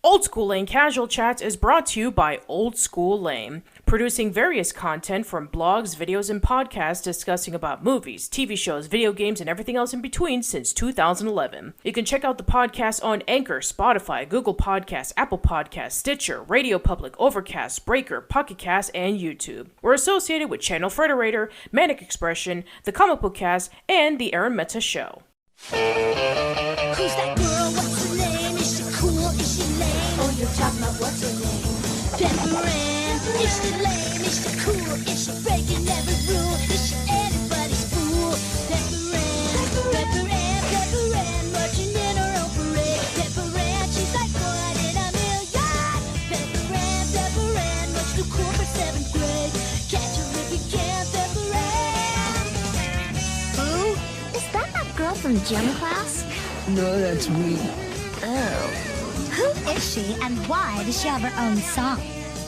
Old School Lane Casual Chats is brought to you by Old School Lane, producing various content from blogs, videos, and podcasts discussing about movies, TV shows, video games, and everything else in between since 2011. You can check out the podcast on Anchor, Spotify, Google Podcasts, Apple Podcasts, Stitcher, Radio Public, Overcast, Breaker, Pocket Cast, and YouTube. We're associated with Channel Frederator, Manic Expression, The Comic Book Cast, and The Arun Mehta Show. Who's that girl? What's her name? Is she cool? Is she lame? Oh, you're talking about what's her name? Pepper Ann. Is she lame? Is she cool? Is she breaking every rule? Is she anybody's fool? Pepper Ann, marching in her own parade. Pepper Ann, she's like one in a million. Pepper Ann, much too cool for 7th grade. Catch her if you can, Pepper Ann. Who? Is that girl from gym class? No, that's me. Oh. Who is she and why does she have her own song?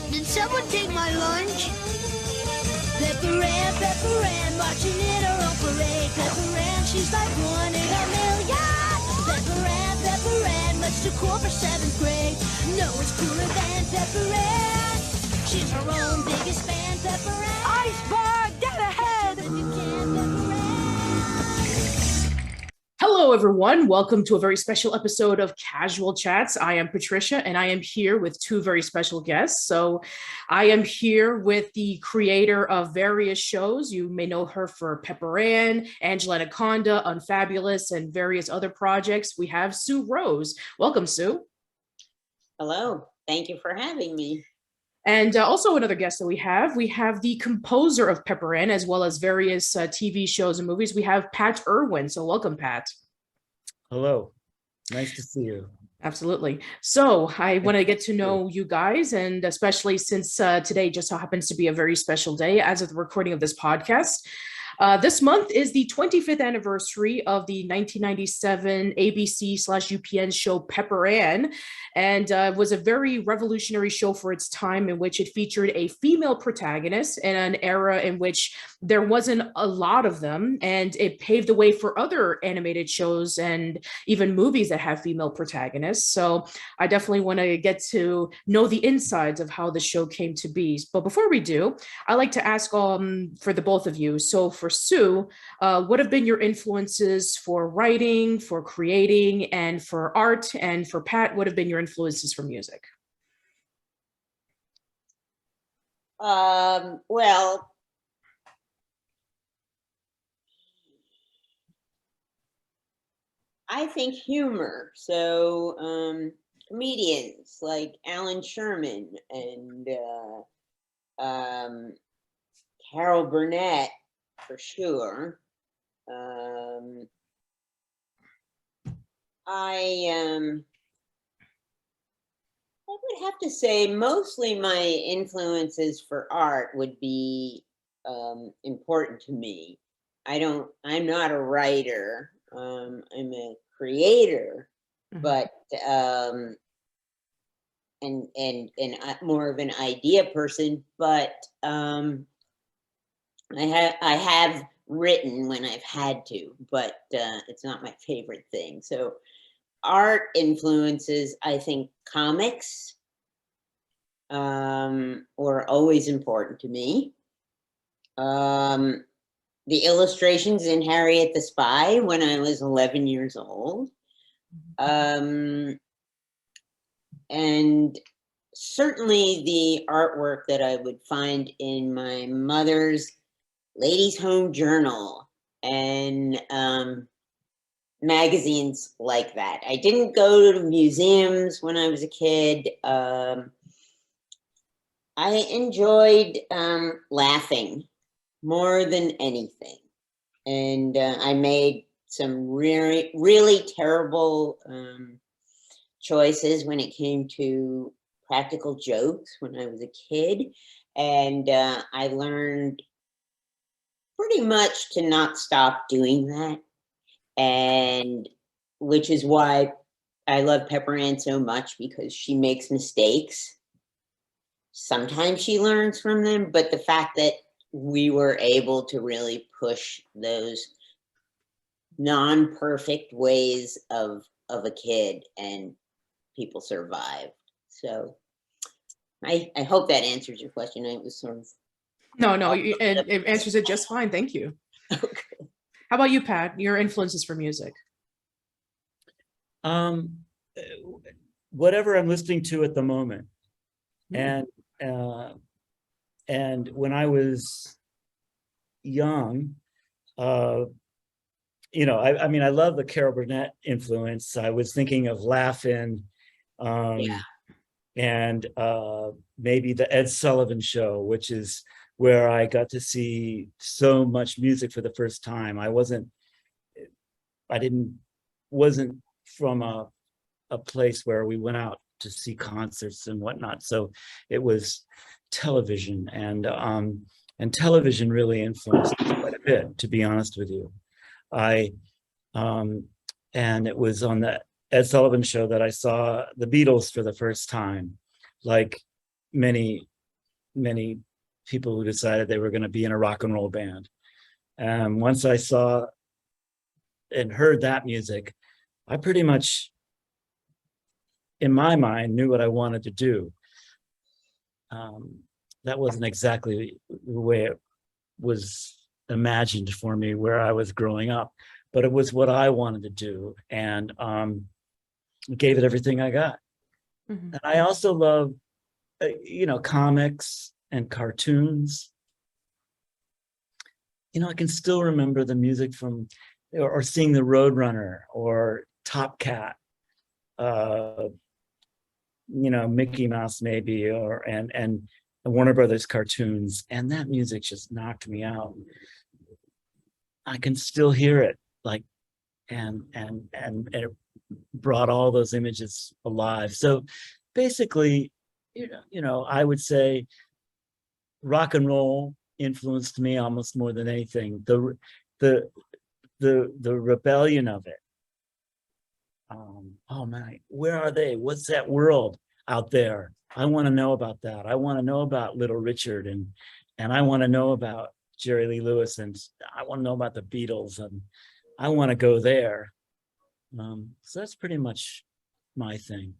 Did someone take my lunch? Pepper Ann, marching in her own parade. Pepper Ann, she's like one in a million. Pepper Ann, much too cool for 7th grade. No one's cooler than Pepper Ann. She's her own biggest fan, Pepper Ann. Iceberg, get ahead! If you can, Pepper Ann. Hello, everyone. Welcome to a very special episode of Casual Chats. I am Patricia, and I am here with two very special guests. So I am here with the creator of various shows. You may know her for Pepper Ann, Angela Anaconda, Unfabulous, and various other projects. We have Sue Rose. Welcome, Sue. Hello. Thank you for having me. And also another guest that we have the composer of Pepper Ann, as well as various TV shows and movies. We have Pat Irwin. So welcome, Pat. Hello. Nice to see you. Absolutely. So I want to get to know you guys, and especially since today just so happens to be a very special day as of the recording of this podcast. This month is the 25th anniversary of the 1997 ABC/UPN show Pepper Ann, and was a very revolutionary show for its time, in which it featured a female protagonist in an era in which there wasn't a lot of them, and it paved the way for other animated shows and even movies that have female protagonists. So I definitely want to get to know the insides of how the show came to be. But before we do, I like to ask for the both of you. So for Sue, what have been your influences for writing, for creating, and for art? And for Pat, what have been your influences for music? Well, I think humor. So comedians like Alan Sherman and Carol Burnett, for sure. I would have to say mostly my influences for art would be important to me. I'm not a writer. I'm a creator, but and more of an idea person, but I have written when I've had to, but it's not my favorite thing. So art influences, I think comics were always important to me. The illustrations in Harriet the Spy when I was 11 years old. And certainly the artwork that I would find in my mother's Ladies' Home Journal and magazines like that. I didn't go to museums when I was a kid. I enjoyed laughing more than anything. And I made some really, really terrible choices when it came to practical jokes when I was a kid. And I learned pretty much to not stop doing that. And which is why I love Pepper Ann so much, because she makes mistakes. Sometimes she learns from them, but the fact that we were able to really push those non-perfect ways of a kid and people survived. So I hope that answers your question. It was sort of. No, it answers it just fine. Thank you. Okay. How about you, Pat? Your influences for music? Um, Whatever I'm listening to at the moment. And when I was young, I mean, I love the Carol Burnett influence. I was thinking of Laugh-In, and maybe the Ed Sullivan Show, which is where I got to see so much music for the first time. Wasn't from a place where we went out to see concerts and whatnot. So it was television, and television really influenced me quite a bit, to be honest with you. And it was on the Ed Sullivan Show that I saw the Beatles for the first time, like many people who decided they were going to be in a rock and roll band. Once I saw and heard that music, I pretty much, in my mind, knew what I wanted to do. That wasn't exactly the way it was imagined for me where I was growing up, but it was what I wanted to do, and gave it everything I got. Mm-hmm. And I also love, comics and cartoons. I can still remember the music from, or seeing the Roadrunner or Top Cat, Mickey Mouse maybe, and Warner Brothers cartoons, and that music just knocked me out. I can still hear it, and it brought all those images alive. So basically, I would say rock and roll influenced me almost more than anything. The rebellion of it. Oh man, where are they? What's that world out there? I want to know about that. I want to know about Little Richard, and I want to know about Jerry Lee Lewis, and I want to know about the Beatles, and I want to go there. So that's pretty much my thing.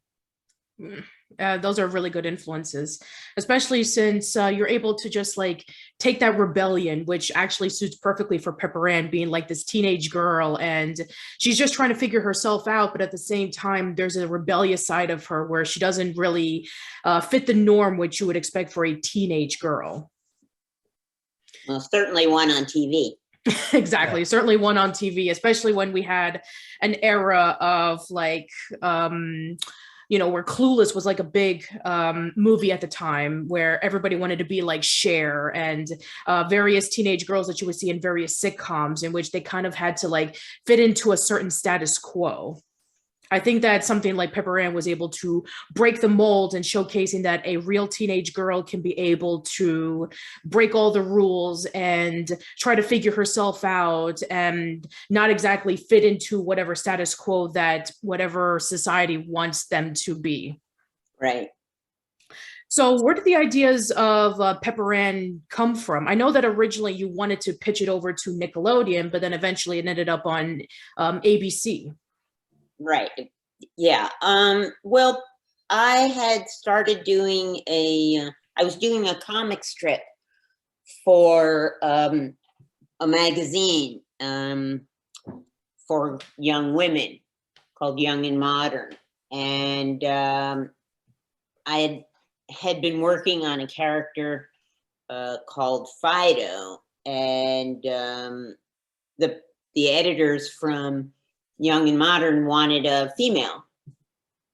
Those are really good influences, especially since you're able to just take that rebellion, which actually suits perfectly for Pepper Ann, being like this teenage girl, and she's just trying to figure herself out, but at the same time there's a rebellious side of her where she doesn't really fit the norm, which you would expect for a teenage girl. Well, certainly one on TV. Exactly. Yeah. Certainly one on TV, especially when we had an era of where Clueless was like a big movie at the time, where everybody wanted to be like Cher, and various teenage girls that you would see in various sitcoms in which they kind of had to fit into a certain status quo. I think that something like Pepper Ann was able to break the mold and showcasing that a real teenage girl can be able to break all the rules and try to figure herself out and not exactly fit into whatever status quo that whatever society wants them to be. Right. So where did the ideas of Pepper Ann come from? I know that originally you wanted to pitch it over to Nickelodeon, but then eventually it ended up on ABC. Right. Yeah. Well, I had started doing I was doing a comic strip for a magazine for young women called Young and Modern. And I had been working on a character called Fido, and the editors from Young and Modern wanted a female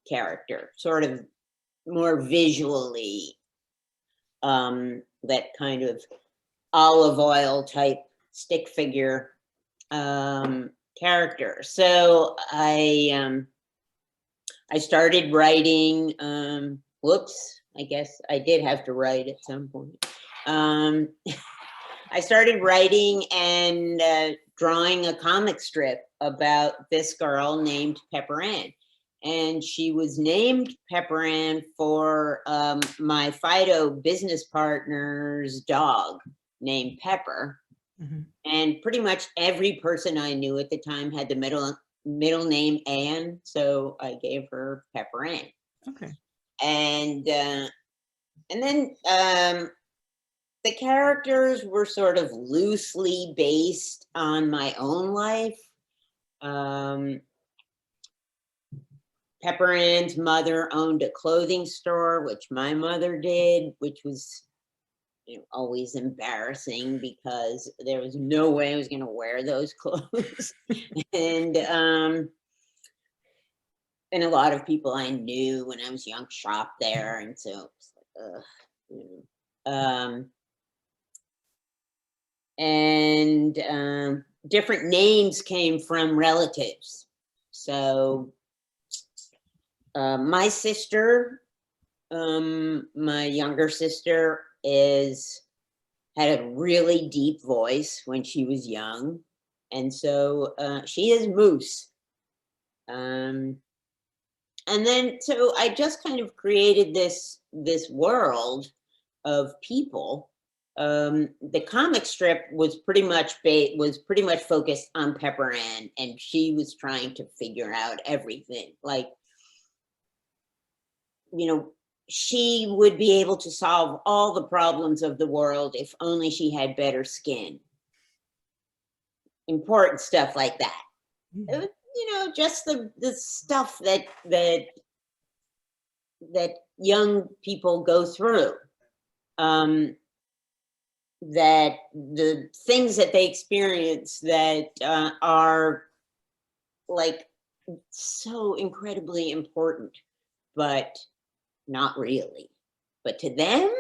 character, sort of more visually, that kind of olive oil type stick figure character. So I started writing. Whoops, I guess I did have to write at some point. I started writing and drawing a comic strip about this girl named Pepper Ann. And she was named Pepper Ann for my Fido business partner's dog named Pepper. Mm-hmm. And pretty much every person I knew at the time had the middle name Ann, so I gave her Pepper Ann. Okay. and then the characters were sort of loosely based on my own life. Pepper Ann's mother owned a clothing store, which my mother did, which was always embarrassing because there was no way I was going to wear those clothes. And a lot of people I knew when I was young shopped there, and so it was like, different names came from relatives. So my sister, my younger sister, had a really deep voice when she was young, and so she is Moose. And then so I just kind of created this world of people. The comic strip was pretty much focused on Pepper Ann, and she was trying to figure out everything. Like, she would be able to solve all the problems of the world if only she had better skin. Important stuff like that. Just the stuff that young people go through. That the things that they experience that are like so incredibly important, but not really. But to them,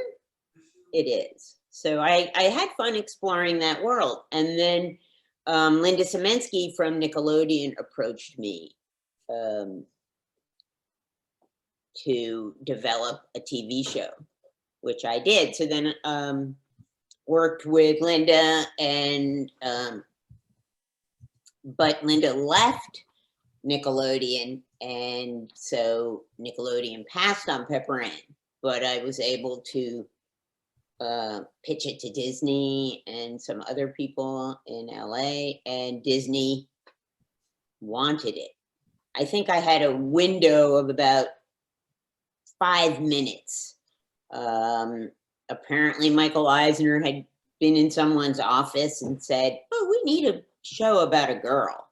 it is. So I had fun exploring that world. And then Linda Semensky from Nickelodeon approached me to develop a TV show, which I did. So then worked with Linda, and but Linda left Nickelodeon, and so Nickelodeon passed on Pepper Ann, but I was able to pitch it to Disney and some other people in LA, and Disney wanted it. I think I had a window of about 5 minutes. Apparently Michael Eisner had been in someone's office and said, "Oh, we need a show about a girl."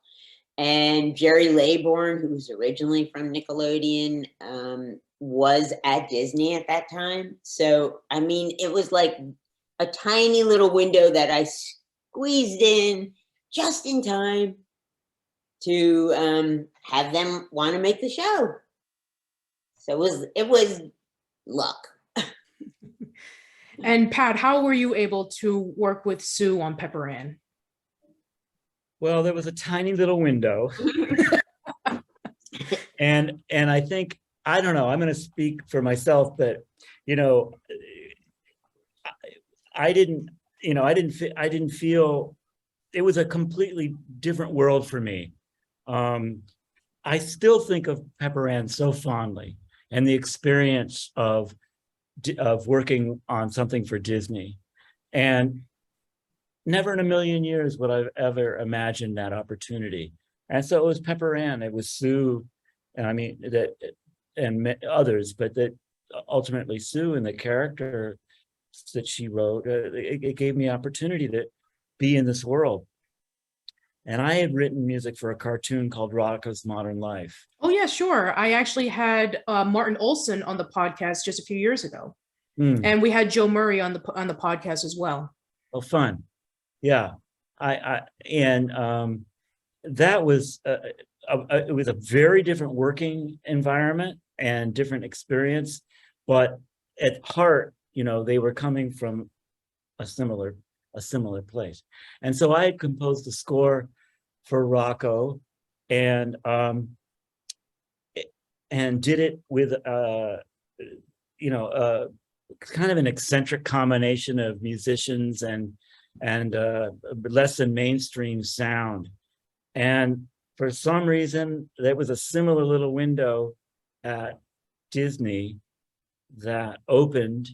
And Jerry Laybourne, who was originally from Nickelodeon, was at Disney at that time. So, I mean, it was like a tiny little window that I squeezed in just in time to have them want to make the show. So it was luck. And Pat, how were you able to work with Sue on Pepper Ann? Well, there was a tiny little window. and I think, I don't know, I'm going to speak for myself that, I didn't feel, it was a completely different world for me. I still think of Pepper Ann so fondly, and the experience of working on something for Disney, and never in a million years would I've ever imagined that opportunity. And so it was Pepper Ann, it was Sue, and I mean that, and others, but that ultimately Sue and the character that she wrote, it gave me opportunity to be in this world. And I had written music for a cartoon called Rocco's Modern Life. Oh yeah, sure. I actually had Martin Olson on the podcast just a few years ago, and we had Joe Murray on the podcast as well. Oh, fun! Yeah, that was it was a very different working environment and different experience, but at heart, they were coming from a similar place. And so I had composed a score for Rocco, and did it with kind of an eccentric combination of musicians and less than mainstream sound. And for some reason, there was a similar little window at Disney that opened,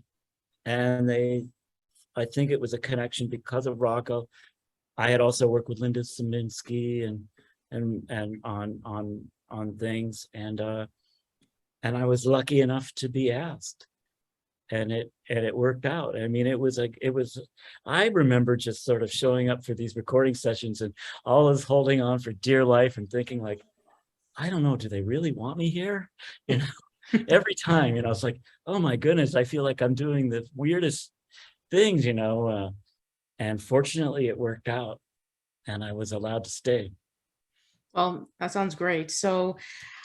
and I think it was a connection because of Rocco. I had also worked with Linda Semensky and on things, and I was lucky enough to be asked, and it worked out. I mean, I remember just sort of showing up for these recording sessions and always holding on for dear life and thinking like, I don't know, do they really want me here? You know, every time, you know, it's like, oh my goodness, I feel like I'm doing the weirdest things, you know, and fortunately it worked out and I was allowed to stay. Well, that sounds great. So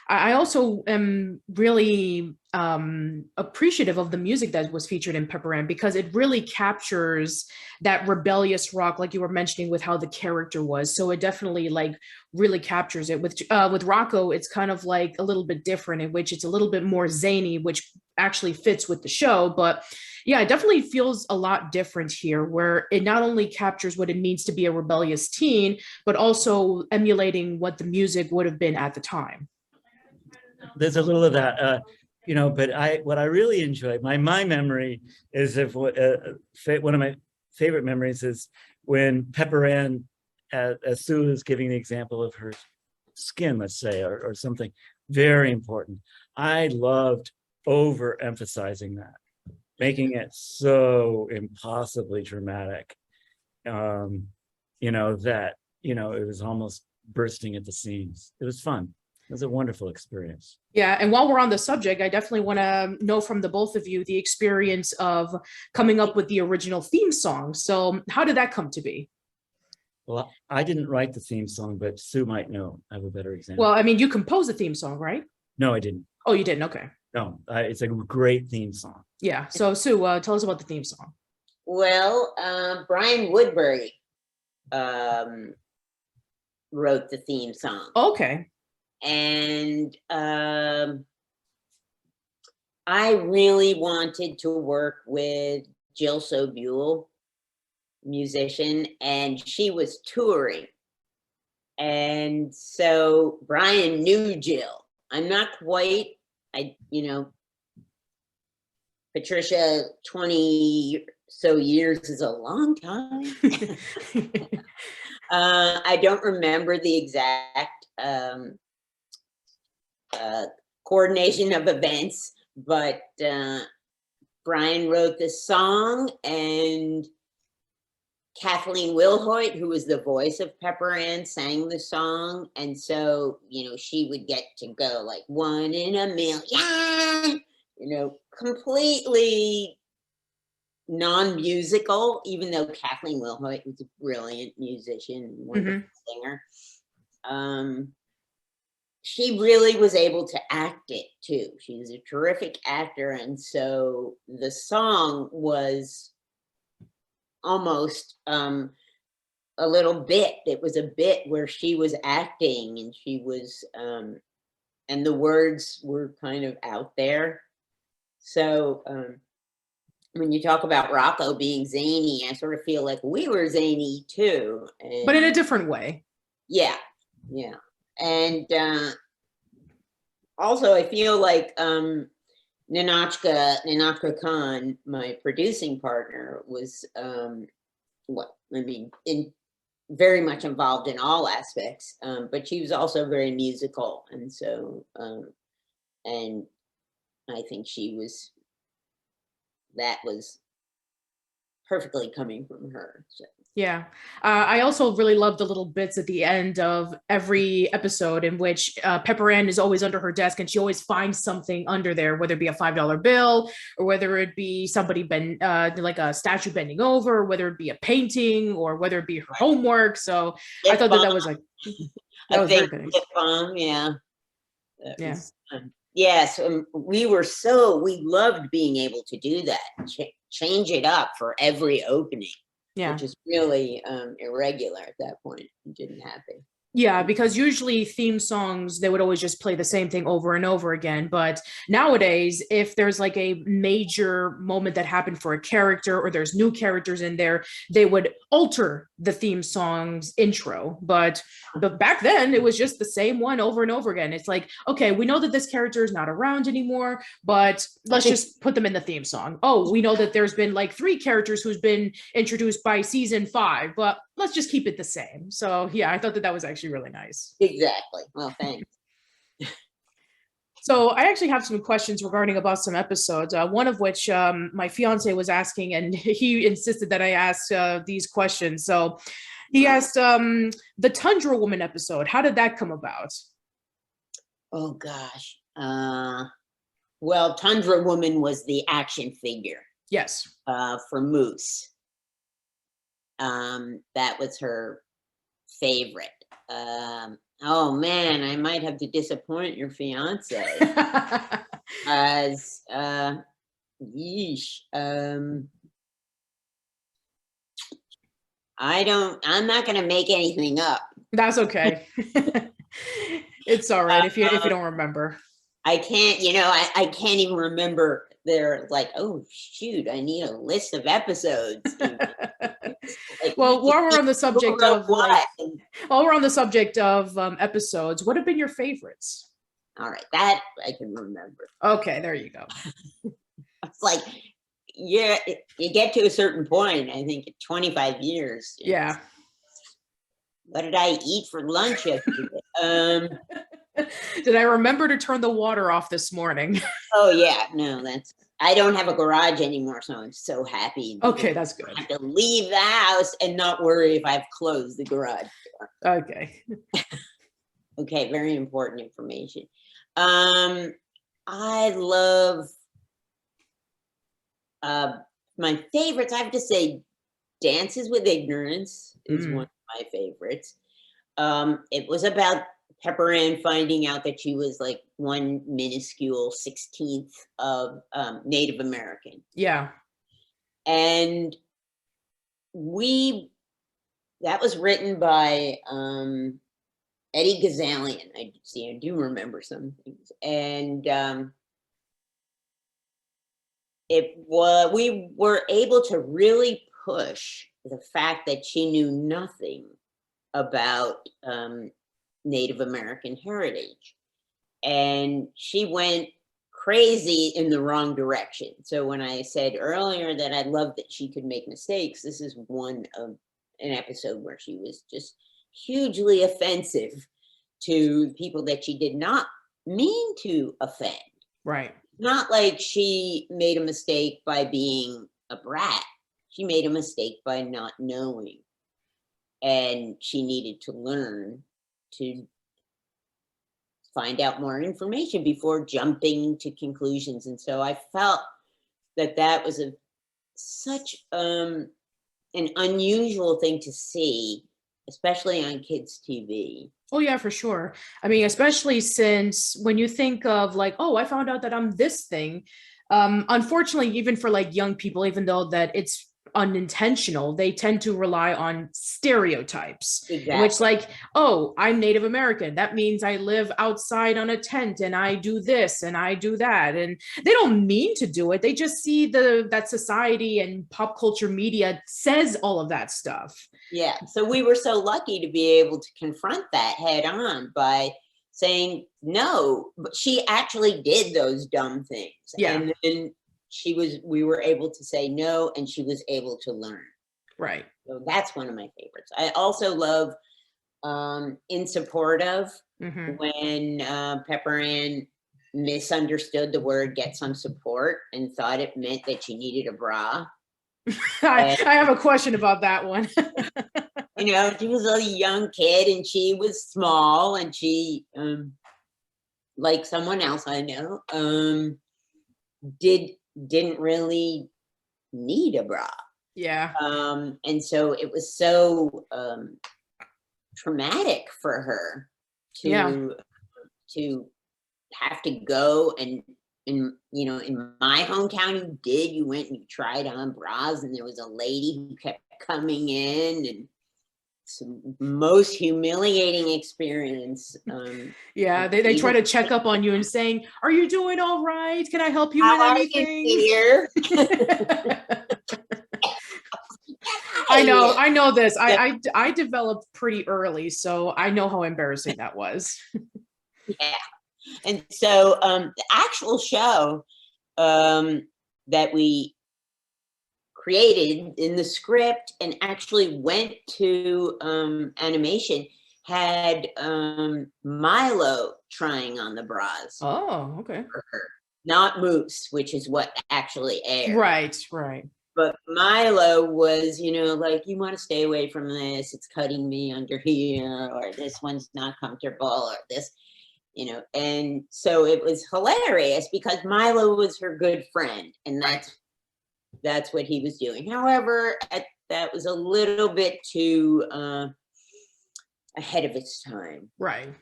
I also am really appreciative of the music that was featured in Pepper Ann, because it really captures that rebellious rock, like you were mentioning with how the character was. So it definitely like really captures it. With Rocco, it's kind of like a little bit different, in which it's a little bit more zany, which actually fits with the show. But yeah, it definitely feels a lot different here, where it not only captures what it means to be a rebellious teen, but also emulating what the music would have been at the time. There's a little of that, you know, but what I really enjoy, my memory is of what one of my favorite memories is when Pepper Ann, as Sue is giving the example of her skin, let's say, or something very important. I loved overemphasizing that, making it so impossibly dramatic, you know, that, you know, it was almost bursting at the seams. It was fun. It was a wonderful experience. Yeah, and while we're on the subject, I definitely want to know from the both of you the experience of coming up with the original theme song. So how did that come to be? Well, I didn't write the theme song, but Sue might know. I have a better example. Well, I mean, you composed the theme song, right? No, I didn't. Oh, you didn't? Okay. No, it's a great theme song. Yeah. So Sue, tell us about the theme song. Well, Brian Woodbury wrote the theme song. Okay. And I really wanted to work with Jill Sobule, musician, and she was touring. And so Brian knew Jill. I'm not quite, you know, Patricia, 20 so years is a long time. I don't remember the exact coordination of events, but Brian wrote the song, and Kathleen Wilhoit, who was the voice of Pepper Ann, sang the song. And so, you know, she would get to go like 1 in a million, you know, completely non-musical, even though Kathleen Wilhoit was a brilliant musician, wonderful singer. She really was able to act it too. She was a terrific actor. And so the song was almost a little bit. It was a bit where she was acting, and she was, and the words were kind of out there. So when you talk about Rocco being zany, I sort of feel like we were zany too. And, but in a different way. Yeah, yeah. And also I feel like Ninachka Khan, my producing partner, was very much involved in all aspects, but she was also very musical. And so, and I think that was perfectly coming from her. So. Yeah. I also really love the little bits at the end of every episode in which Pepper Ann is always under her desk, and she always finds something under there, whether it be a $5 bill or whether it be somebody like a statue bending over, or whether it be a painting, or whether it be her homework. So I thought that was like, that was very good. Bomb, yeah. Yeah. Yes, we loved being able to do that, change it up for every opening. Yeah. Which is really irregular at that point. It didn't happen. Yeah, because usually theme songs, they would always just play the same thing over and over again. But nowadays, if there's like a major moment that happened for a character, or there's new characters in there, they would alter the theme song's intro. But back then, it was just the same one over and over again. It's like, okay, we know that this character is not around anymore, but let's just put them in the theme song. Oh, we know that there's been like 3 characters who's been introduced by season 5, but let's just keep it the same. So yeah, I thought that was actually really nice. Exactly. Well, thanks. So I actually have some questions regarding about some episodes. One of which my fiance was asking, and he insisted that I ask these questions. So he asked the Tundra Woman episode. How did that come about? Oh gosh. Well, Tundra Woman was the action figure Yes. for Moose. That was her favorite. Oh man, I might have to disappoint your fiance. As yeesh. I'm not gonna make anything up. That's okay. It's all right if you don't remember. I can't, I can't even remember. They're like, oh shoot, I need a list of episodes. Like, Well, while we're on the subject who wrote of what? while we're on the subject of episodes, what have been your favorites? All right, that I can remember. Okay, there you go. It's like, yeah, you get to a certain point, I think 25 years. Yeah. What did I eat for lunch yesterday? Did I remember to turn the water off this morning? Oh yeah, no, I don't have a garage anymore, so I'm so happy. Okay, that's good. I have to leave the house and not worry if I've closed the garage door. Okay. Okay, very important information. I love my favorites. I have to say, Dances with Ignorance is one of my favorites. It was about Pepper Ann finding out that she was like one minuscule 16th of Native American. Yeah. And that was written by Eddie Gazalian. I do remember some things. And we were able to really push the fact that she knew nothing about Native American heritage. And she went crazy in the wrong direction. So when I said earlier that I loved that she could make mistakes, this is one of an episode where she was just hugely offensive to people that she did not mean to offend. Right. Not like she made a mistake by being a brat. She made a mistake by not knowing. And she needed to learn to find out more information before jumping to conclusions. And so I felt that was such an unusual thing to see, especially on kids' TV. Oh yeah, for sure. I mean, especially since when you think of like, oh, I found out that I'm this thing. Unfortunately, even for like young people, even though that it's unintentional, they tend to rely on stereotypes. Exactly. Which like, oh, I'm Native American, that means I live outside on a tent and I do this and I do that, and they don't mean to do it. They just see that society and pop culture media says all of that stuff. Yeah, so we were so lucky to be able to confront that head on by saying no, but she actually did those dumb things. Yeah. And then we were able to say no, and she was able to learn. Right. So that's one of my favorites. I also love In Support Of, when Pepper Ann misunderstood the word get some support and thought it meant that she needed a bra. I have a question about that one. She was a young kid and she was small, and she, like someone else I know, didn't really need a bra. Yeah. And so it was so traumatic for her to have to go and in my hometown, you went and you tried on bras, and there was a lady who kept coming in, and it's the most humiliating experience. Yeah, they try to check up on you and saying, "Are you doing all right? Can I help you with anything?" Here? I know this. I developed pretty early, so I know how embarrassing that was. Yeah. And so the actual show that we created in the script and actually went to animation had Milo trying on the bras Oh, okay. for her, not Moose, which is what actually aired. Right. But Milo was, like, you want to stay away from this. It's cutting me under here, or this one's not comfortable, or this, And so it was hilarious because Milo was her good friend, and that's what he was doing. However, that was a little bit too ahead of its time. Right.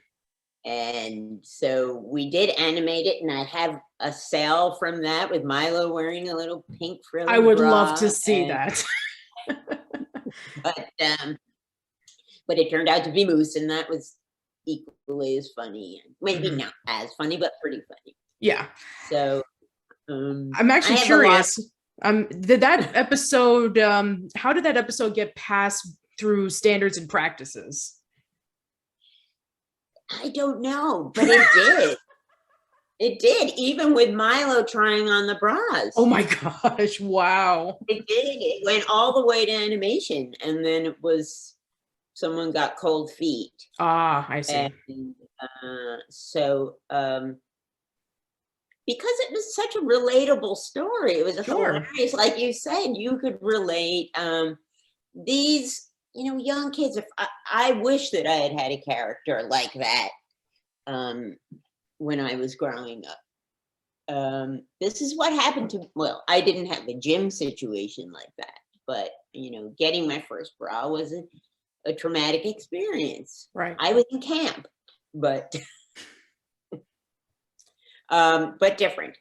And so we did animate it, and I have a sale from that with Milo wearing a little pink frilly I would bra, love to see that. but it turned out to be Moose, and that was equally as funny. Maybe not as funny, but pretty funny. Yeah. So I'm actually curious. Did that episode? How did that episode get passed through standards and practices? I don't know, but it did. It did, even with Milo trying on the bras. Oh my gosh! Wow. It did. It went all the way to animation, and then it was someone got cold feet. Ah, I see. And so because it was such a relatable story, it was hilarious. Like you said, you could relate. These, young kids. If I wish that I had a character like that when I was growing up. This is what happened to. Well, I didn't have a gym situation like that, but getting my first bra was a traumatic experience. Right. I was in camp, but different.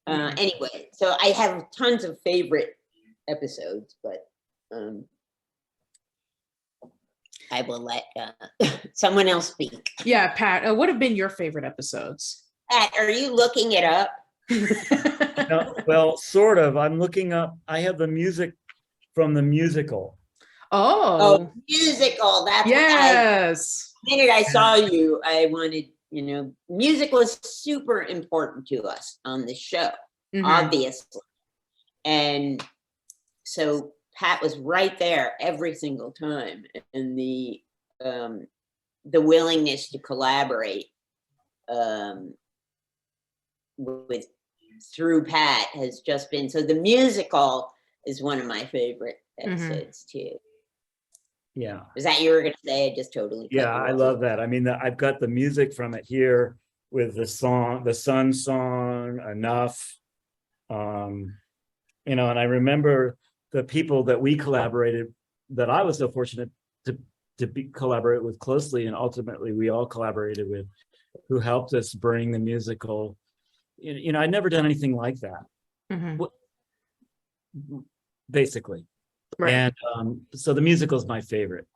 Anyway, so I have tons of favorite episodes, but I will let someone else speak. Yeah, Pat, what have been your favorite episodes? Pat, are you looking it up? No, well, sort of. I'm looking up. I have the music from the musical. Oh, musical. That's yes. The minute I saw you, I wanted, music was super important to us on the show, obviously. And so Pat was right there every single time. And the willingness to collaborate through Pat has just been, so the musical is one of my favorite episodes too. Yeah. Is that you were going to say? I just totally. Yeah, I love that. I mean, I've got the music from it here with the song, the Sun song, Enough. And I remember the people that we collaborated, that I was so fortunate to collaborate with closely, and ultimately we all collaborated with, who helped us bring the musical. I'd never done anything like that, basically. Right. And so the musical is my favorite.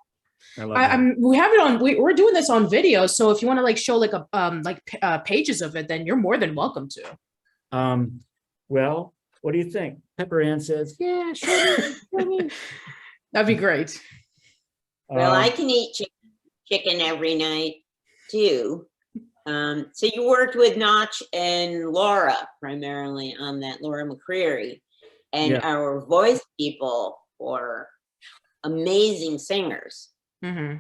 I love we have it on. We're doing this on video, so if you want to show pages of it, then you're more than welcome to. Well, what do you think? Pepper Ann says, "Yeah, sure." That'd be great. Well, I can eat chicken every night too. So you worked with Notch and Laura primarily on that, Laura McCreary, and our voice people were amazing singers. So,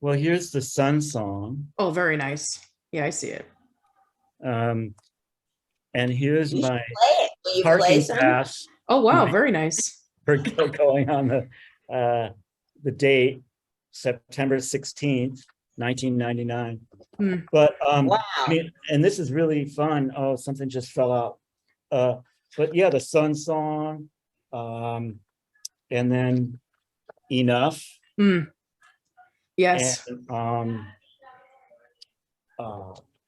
well, here's the Sun song. Oh, very nice. Yeah, I see it. And here's my parking pass. Oh wow, very nice. For going on the date, September 16th, 1999. But wow. I mean, and this is really fun. Oh, something just fell out. But yeah, the Sun song, and then Enough. Yes. And,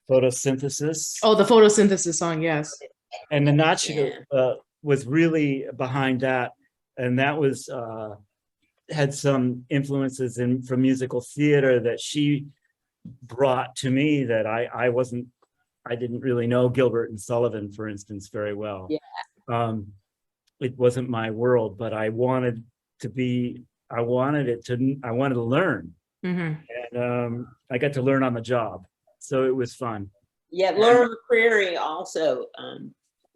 Photosynthesis. Oh, the photosynthesis song, yes. And the Nachi was really behind that, and that was had some influences from musical theater that she brought to me that I didn't really know Gilbert and Sullivan, for instance, very well. Yeah. It wasn't my world, but I wanted to learn. And I got to learn on the job. So it was fun. Yeah, Laura McCreary also.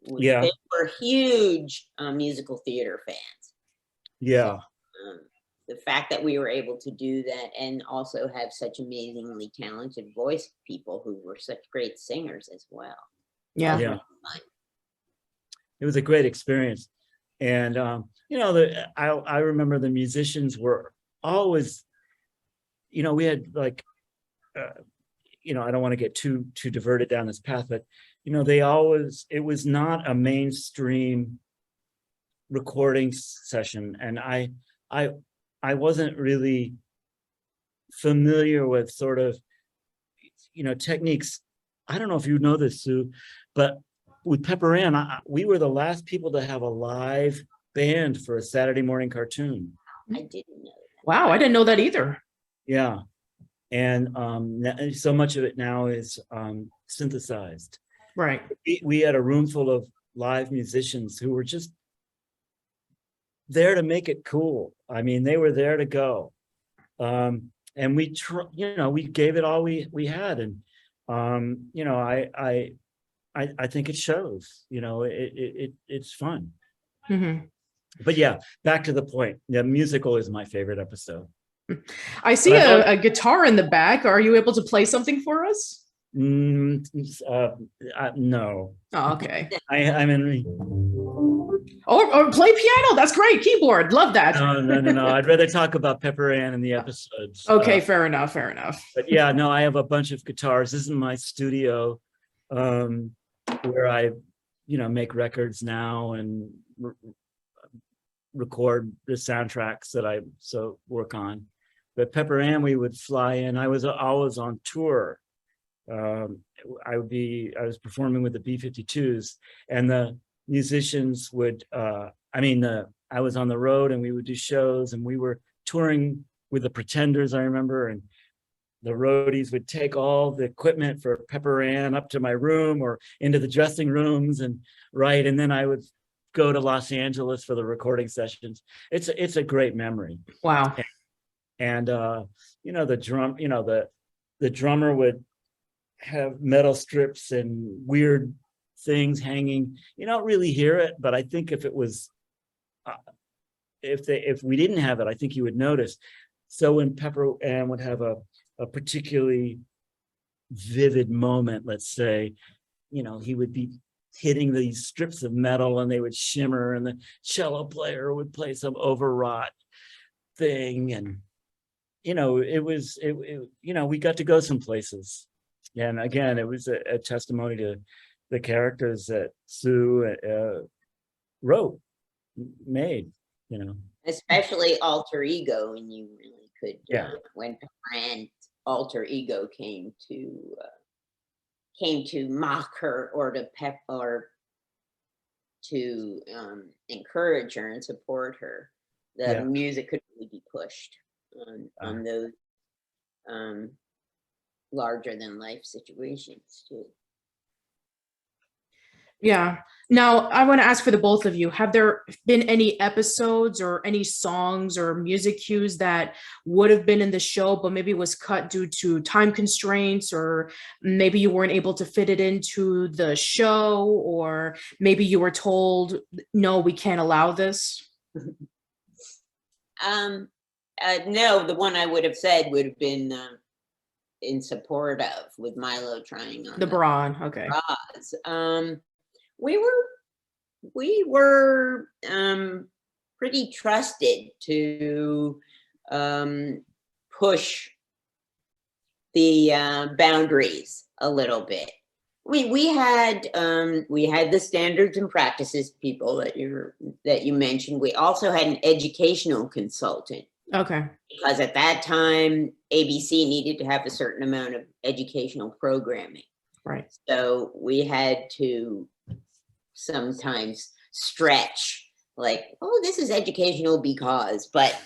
They were huge musical theater fans. Yeah. the fact that we were able to do that and also have such amazingly talented voice people who were such great singers as well. Yeah. Yeah. It was a great experience. And, I remember the musicians were always, we had like, I don't want to get too diverted down this path, but, it was not a mainstream recording session. And I wasn't really familiar with sort of, techniques. I don't know if you know this, Sue, but with Pepper Ann, we were the last people to have a live band for a Saturday morning cartoon. I didn't know that. Wow, I didn't know that either. Yeah. And so much of it now is synthesized. Right. We had a room full of live musicians who were just there to make it cool. I mean, they were there to go. And we gave it all we had. And, I think it shows, it's fun. Mm-hmm. But yeah, back to the point. The musical is my favorite episode. I see a guitar in the back. Are you able to play something for us? No. Oh, okay. I'm in. Or play piano. That's great. Keyboard. Love that. No. I'd rather talk about Pepper Ann in the episodes. Okay, fair enough. But yeah, no, I have a bunch of guitars. This is my studio, where I, make records now and record the soundtracks that I work on. But Pepper Ann, we would fly in. I was always on tour. I was performing with the B-52s, and the musicians would, I was on the road and we would do shows, and we were touring with the Pretenders, I remember, and the roadies would take all the equipment for Pepper Ann up to my room or into the dressing rooms and then I would go to Los Angeles for the recording sessions. It's a great memory. Wow. And the drummer would have metal strips and weird things hanging. You don't really hear it, but I think if it was, if we didn't have it, I think you would notice. So when Pepper Ann would have a particularly vivid moment, let's say, he would be hitting these strips of metal and they would shimmer, and the cello player would play some overwrought thing, and we got to go some places. And again, it was a testimony to the characters that Sue made. Especially Alter Ego, and you really could. Yeah. When Pepper Ann's alter ego came to mock her or to encourage her and support her, the music could really be pushed on those larger than life situations too. Yeah. Now, I want to ask for the both of you, have there been any episodes or any songs or music cues that would have been in the show, but maybe was cut due to time constraints, or maybe you weren't able to fit it into the show, or maybe you were told, no, we can't allow this? No, the one I would have said would have been in support of, with Milo trying on The bra. Okay. bras. We were pretty trusted to push the boundaries a little bit. We had the standards and practices people that you mentioned. We also had an educational consultant. Okay. Because at that time, ABC needed to have a certain amount of educational programming. Right. So we had to sometimes stretch, like, oh, this is educational because, but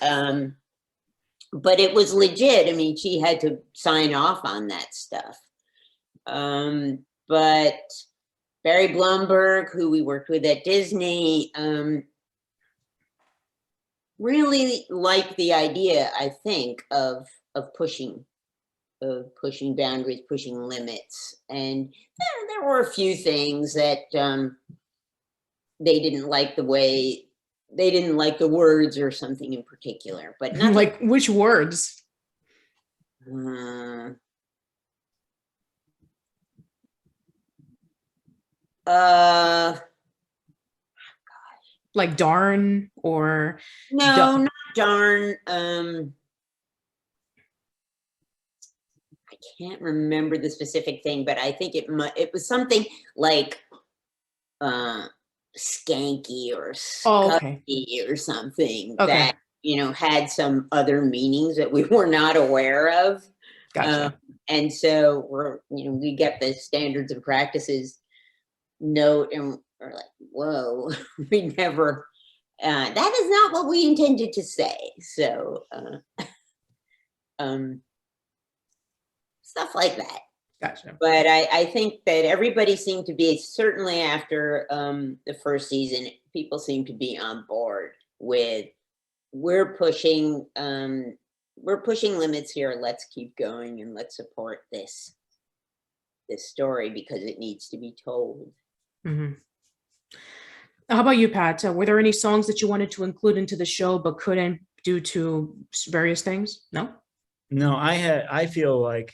it was legit. I mean, she had to sign off on that stuff. But Barry Blumberg, who we worked with at Disney, really liked the idea, I think, of pushing boundaries, pushing limits. And there were a few things that they didn't like the way they didn't like the words or something in particular, but nothing. Like which words? Like darn or No, not darn. I can't remember the specific thing, but I think it was something like skanky or okay. scuzzy or something Okay. that, you know, had some other meanings that we were not aware of. Gotcha. And so we get the standards and practices note and we're like, whoa, we never, that is not what we intended to say. So, stuff like that. Gotcha. But I think that everybody seemed to be, certainly after the first season, people seem to be on board with, we're pushing limits here. Let's keep going and let's support this story because it needs to be told. Mm-hmm. How about you, Pat? Were there any songs that you wanted to include into the show but couldn't due to various things? No? No, I feel like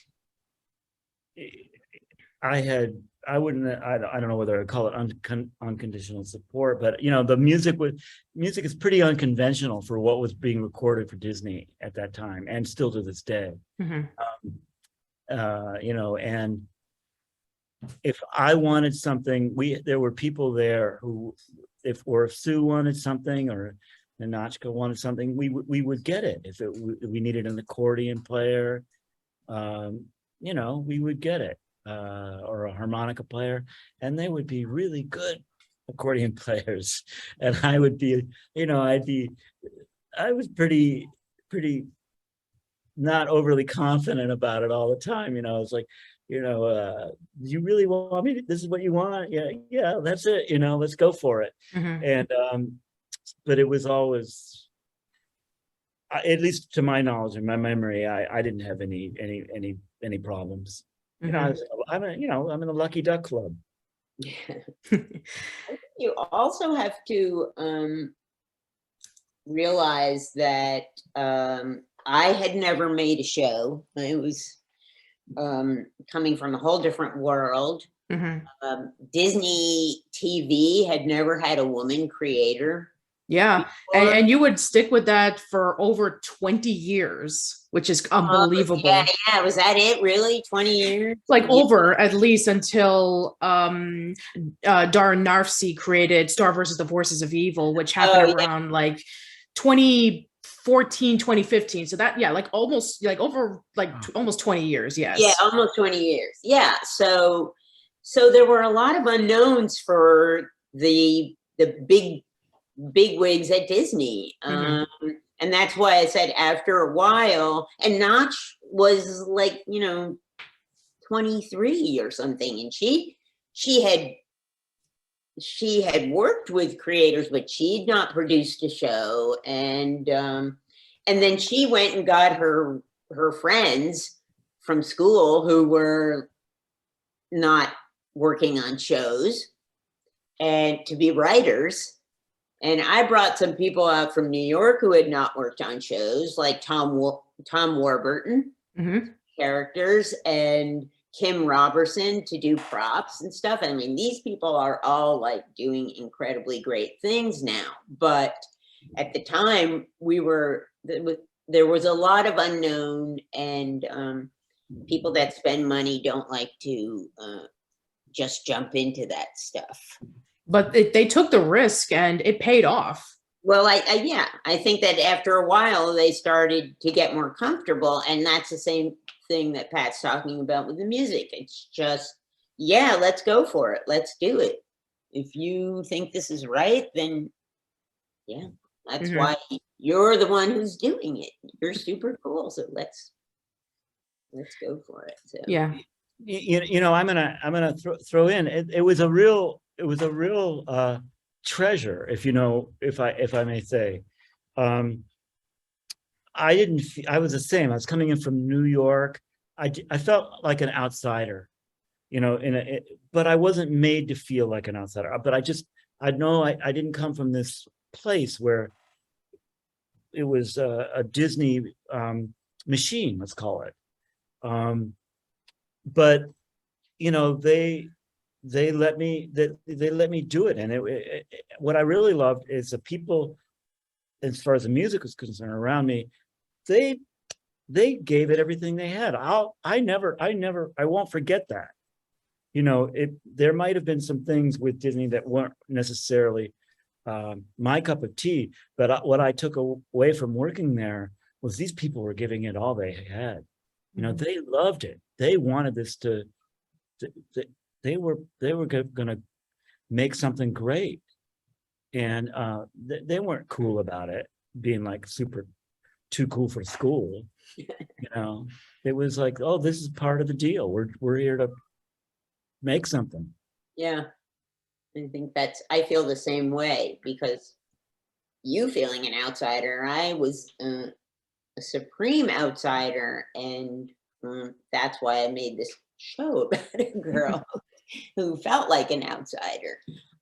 I don't know whether I call it unconditional support, but you know, the music is pretty unconventional for what was being recorded for Disney at that time and still to this day. Mm-hmm. You know, and if I wanted something, there were people there who, if Sue wanted something or Ninotchka wanted something, we would get it. If we needed an accordion player, you know, we would get it, or a harmonica player, and they would be really good accordion players. And I would be, you know, I was pretty not overly confident about it all the time. You know, I was like, you know, you really want me to, this is what you want? Yeah, that's it. You know, let's go for it. Mm-hmm. And, but it was always, at least to my knowledge and my memory, I didn't have any problems. You know, I'm in a lucky duck club. You also have to realize that I had never made a show. It was coming from a whole different world. Mm-hmm. Disney TV had never had a woman creator. Yeah, and you would stick with that for over 20 years, which is unbelievable. Yeah, was that it? Really? 20 years? Like over at least until Darren Narfsey created Star versus the Forces of Evil, which happened around like 2014, 2015. So that, yeah, like almost like over like almost 20 years. Yes. Yeah, almost 20 years. Yeah. So there were a lot of unknowns for the big wigs at Disney. Mm-hmm. And that's why I said after a while, and Notch was like, you know, 23 or something. And she had worked with creators, but she'd not produced a show. And then she went and got her friends from school who were not working on shows and to be writers. And I brought some people out from New York who had not worked on shows, like Tom Warburton, mm-hmm. characters, and Kim Robertson to do props and stuff. I mean, these people are all like doing incredibly great things now. But at the time, there was a lot of unknown, and people that spend money don't like to just jump into that stuff. But they took the risk and it paid off. Well, I think that after a while they started to get more comfortable, and that's the same thing that Pat's talking about with the music. It's just, yeah, let's go for it. Let's do it. If you think this is right, then yeah, that's mm-hmm. why you're the one who's doing it. You're super cool. So let's go for it. So yeah, you know, I'm gonna throw in. It was a real treasure, if I may say. I was the same. I was coming in from New York. I felt like an outsider, you know, but I wasn't made to feel like an outsider. But I know I didn't come from this place where it was a Disney machine, let's call it. But you know, they let me do it, and what I really loved is the people, as far as the music was concerned, around me. They gave it everything they had. I won't forget that. You know, there might have been some things with Disney that weren't necessarily my cup of tea, but what I took away from working there was these people were giving it all they had. You know, they loved it. They wanted this they were going to make something great, and they weren't cool about it being like super too cool for school. You know, it was like, oh, this is part of the deal. We're here to make something. Yeah. I feel the same way, because you feeling an outsider, I was a supreme outsider, and that's why I made this show about a girl who felt like an outsider.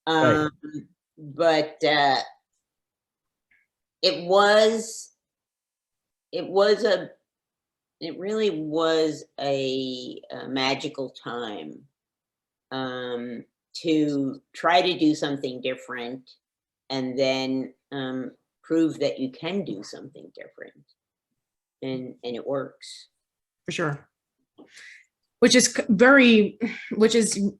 Right. But it really was a magical time to try to do something different, and then prove that you can do something different, and it works. For sure. Which is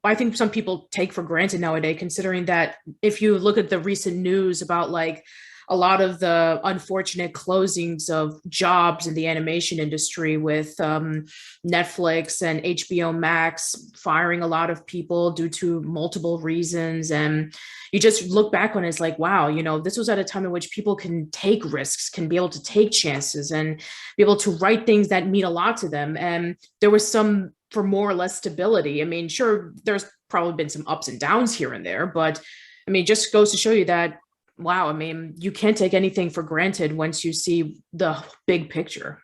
I think some people take for granted nowadays, considering that if you look at the recent news about like a lot of the unfortunate closings of jobs in the animation industry, with Netflix and HBO Max firing a lot of people due to multiple reasons. And you just look back on it, it's like, wow, you know, this was at a time in which people can take risks, can be able to take chances, and be able to write things that mean a lot to them. And there was some for more or less stability. I mean, sure, there's probably been some ups and downs here and there, but I mean, just goes to show you that, wow, I mean, you can't take anything for granted once you see the big picture.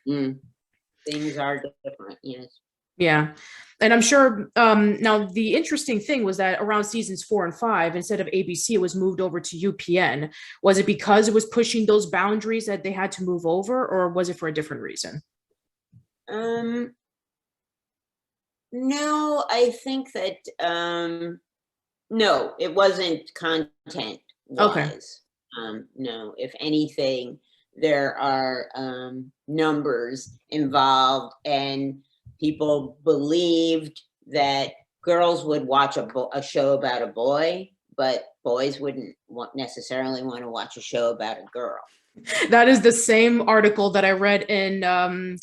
Things are different, yes. Yeah. And I'm sure now the interesting thing was that around seasons 4 and 5, instead of ABC, it was moved over to UPN. Was it because it was pushing those boundaries that they had to move over, or was it for a different reason? No, I think that no, it wasn't content wise. No, if anything, there are numbers involved, and people believed that girls would watch a show about a boy, but boys wouldn't necessarily want to watch a show about a girl. That is the same article that I read in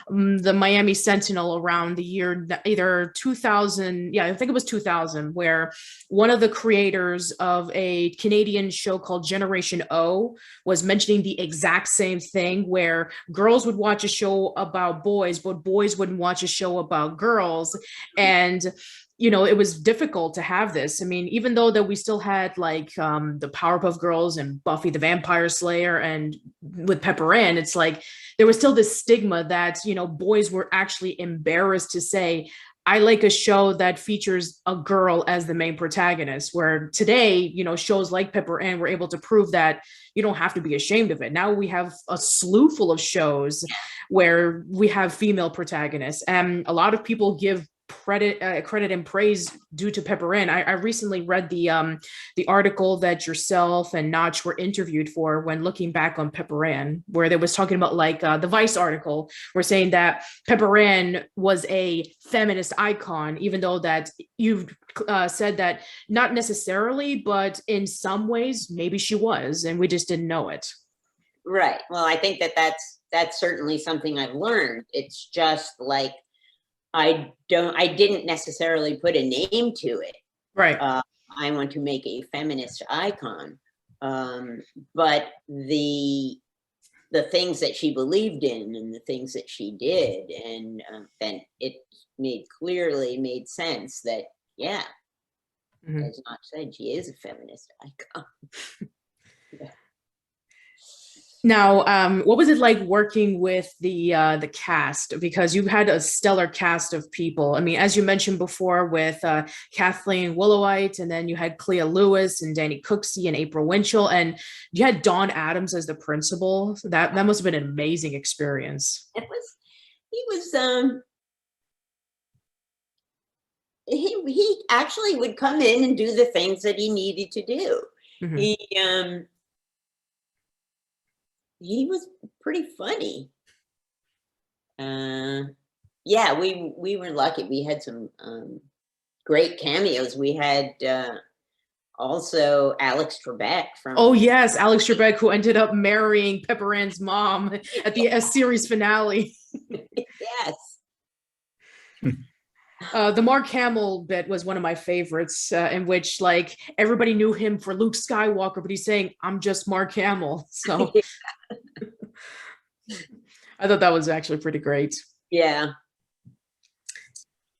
the Miami Sentinel around the year either 2000, yeah, I think it was 2000, where one of the creators of a Canadian show called Generation O was mentioning the exact same thing, where girls would watch a show about boys, but boys wouldn't watch a show about girls. And you know, it was difficult to have this. I mean, even though that we still had like the Powerpuff Girls and Buffy the Vampire Slayer, and with Pepper Ann, it's like there was still this stigma that, you know, boys were actually embarrassed to say, I like a show that features a girl as the main protagonist, where today, you know, shows like Pepper Ann were able to prove that you don't have to be ashamed of it. Now we have a slew full of shows where we have female protagonists, and a lot of people give credit and praise due to Pepper Ann. I recently read the article that yourself and Notch were interviewed for when looking back on Pepper Ann, where they was talking about like the Vice article, were saying that Pepper Ann was a feminist icon, even though that you've said that not necessarily, but in some ways maybe she was, and we just didn't know it. Right. Well, I think that that's certainly something I've learned. It's just like I didn't necessarily put a name to it. Right. I want to make a feminist icon. But the things that she believed in, and the things that she did, and then it made sense that, yeah, as Notch said, she is a feminist icon. Yeah. Now, what was it like working with the cast? Because you had a stellar cast of people. I mean, as you mentioned before, with Kathleen Willowite, and then you had Clea Lewis and Danny Cooksey and April Winchell, and you had Dawn Adams as the principal. So that must have been an amazing experience. It was, he was, he actually would come in and do the things that he needed to do. Mhm. He was pretty funny. Yeah, we were lucky. We had some great cameos. We had also Alex Trebek from. Oh yes, Alex Trebek, who ended up marrying Pepper Ann's mom at the series finale. Yes. The Mark Hamill bit was one of my favorites, in which like everybody knew him for Luke Skywalker, but he's saying, "I'm just Mark Hamill." So I thought that was actually pretty great. Yeah.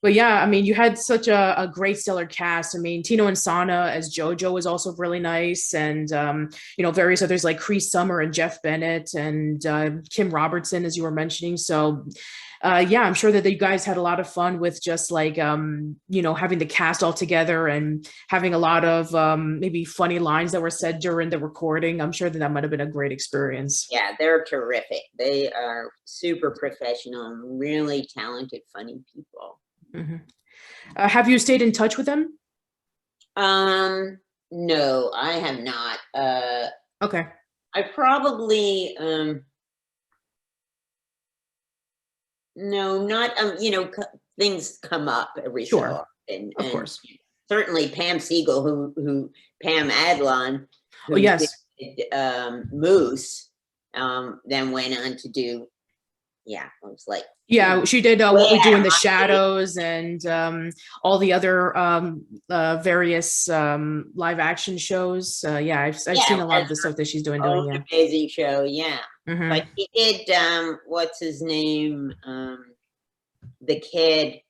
But yeah, I mean, you had such a great stellar cast. I mean, Tino Insana as JoJo was also really nice, and various others like Cree Summer and Jeff Bennett and Kim Robertson, as you were mentioning. So yeah, I'm sure that you guys had a lot of fun with just like having the cast all together and having a lot of maybe funny lines that were said during the recording. I'm sure that might have been a great experience. Yeah, they're terrific. They are super professional and really talented, funny people. Mm-hmm. Have you stayed in touch with them? No, I have not. Okay. I probably no, not things come up every so often. Of course. Certainly Pam Siegel, who Pam Adlon, who yes, did, Moose, then went on to do. Yeah, it was like. Yeah, she did What We Do in the Shadows and all the other various live action shows. Yeah, I've seen a lot of the stuff that she's doing. Yeah. Amazing show, yeah. Mm-hmm. But he did, what's his name? The kid,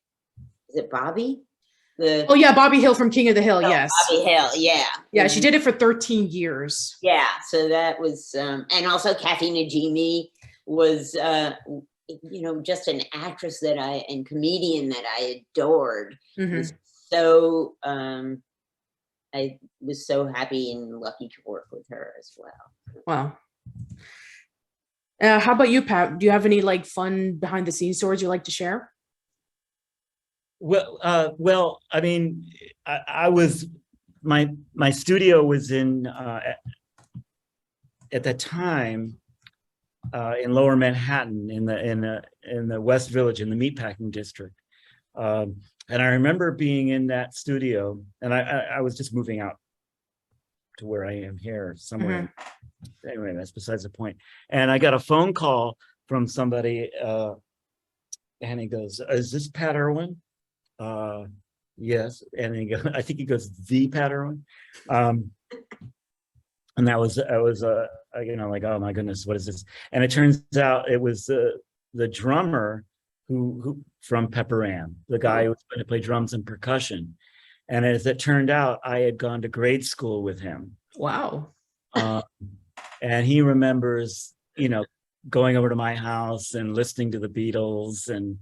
is it Bobby? Oh yeah, Bobby Hill from King of the Hill, yes. Bobby Hill, yeah. Yeah, she did it for 13 years. Yeah, so that was, and also Kathy Najimy was, just an actress and comedian that I adored. Mm-hmm. So I was so happy and lucky to work with her as well. Wow. How about you, Pat? Do you have any like fun behind the scenes stories you like to share? Well, I mean, I was my studio was in at that time. In Lower Manhattan, in the West Village, in the meatpacking district, and I remember being in that studio, and I was just moving out to where I am here somewhere. Mm-hmm. Anyway, that's besides the point. And I got a phone call from somebody, and he goes, "Is this Pat Irwin?" Yes, and I think he goes, "The Pat Irwin." And I was like, oh my goodness, what is this? And it turns out it was the drummer who from Pepper Ann, the guy who was going to play drums and percussion. And as it turned out, I had gone to grade school with him. Wow. And he remembers, going over to my house and listening to the Beatles, and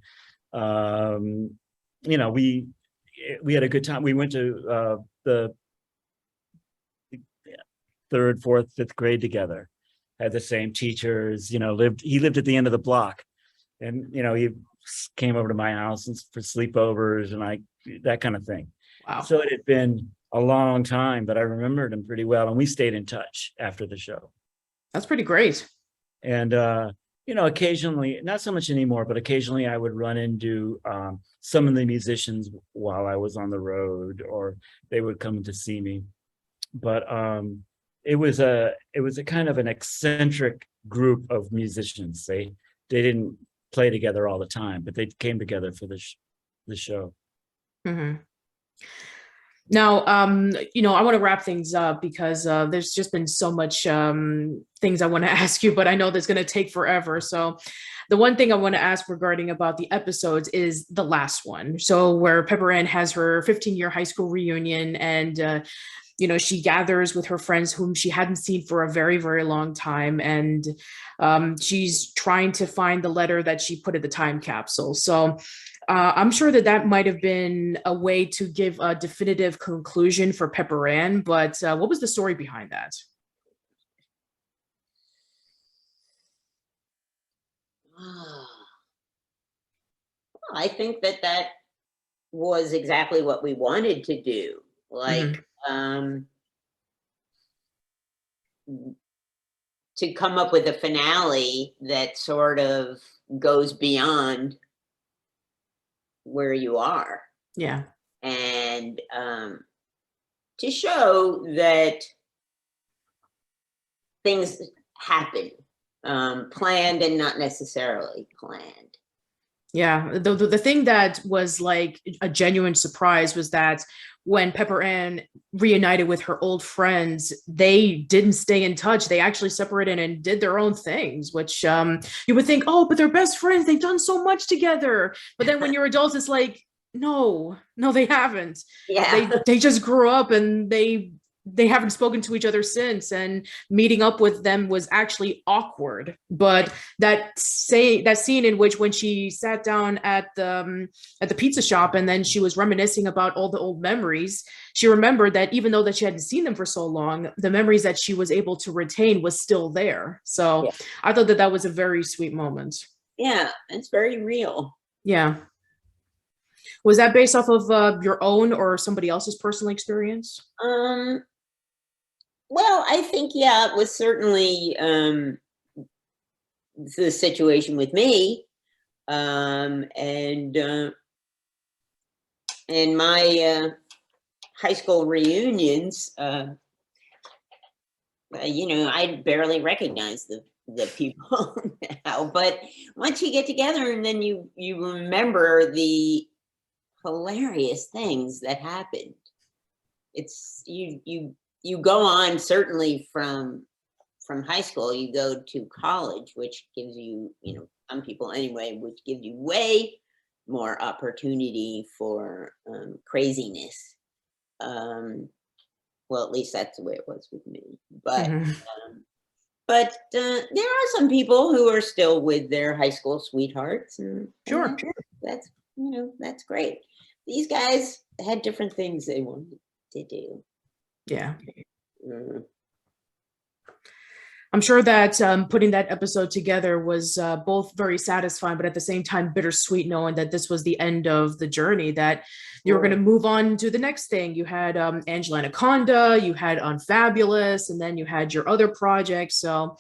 we had a good time. We went to the 3rd, 4th, 5th grade together, had the same teachers, he lived at the end of the block, and he came over to my house for sleepovers and that kind of thing. Wow. So it had been a long time, but I remembered him pretty well, and we stayed in touch after the show. That's pretty great. And occasionally, not so much anymore, but occasionally I would run into some of the musicians while I was on the road, or they would come to see me. But it was a kind of an eccentric group of musicians. They didn't play together all the time, but they came together for the show. Mm-hmm. Now, I want to wrap things up because there's just been so much things I want to ask you, but I know that's going to take forever. So the one thing I want to ask regarding about the episodes is the last one. So where Pepper Ann has her 15-year high school reunion, and she gathers with her friends whom she hadn't seen for a very, very long time. And she's trying to find the letter that she put in the time capsule. So I'm sure that might have been a way to give a definitive conclusion for Pepper Ann, but what was the story behind that? I think that was exactly what we wanted to do. Like, to come up with a finale that sort of goes beyond where you are. Yeah. And to show that things happen, planned and not necessarily planned. Yeah, the thing that was like a genuine surprise was that when Pepper Ann reunited with her old friends, they didn't stay in touch. They actually separated and did their own things, which you would think, oh, but they're best friends. They've done so much together. But then when you're adults, it's like, no, they haven't. Yeah. They just grew up and they haven't spoken to each other since, and meeting up with them was actually awkward. But that scene in which when she sat down at the pizza shop and then she was reminiscing about all the old memories, she remembered that even though that she hadn't seen them for so long, the memories that she was able to retain was still there. So yeah. I thought that was a very sweet moment. Yeah, it's very real. Yeah. Was that based off of your own or somebody else's personal experience? Well, I think, yeah, it was certainly the situation with me. And in my high school reunions, I barely recognize the people now. But once you get together and then you remember the hilarious things that happened, it's you go on, certainly from high school, you go to college, which gives you, some people anyway, which gives you way more opportunity for craziness. Well, at least that's the way it was with me. But but there are some people who are still with their high school sweethearts, and sure, that's that's great. These guys had different things they wanted to do. Yeah. I'm sure that putting that episode together was both very satisfying, but at the same time bittersweet, knowing that this was the end of the journey, that you were going to move on to the next thing. You had Angela Anaconda, you had Unfabulous, and then you had your other projects. So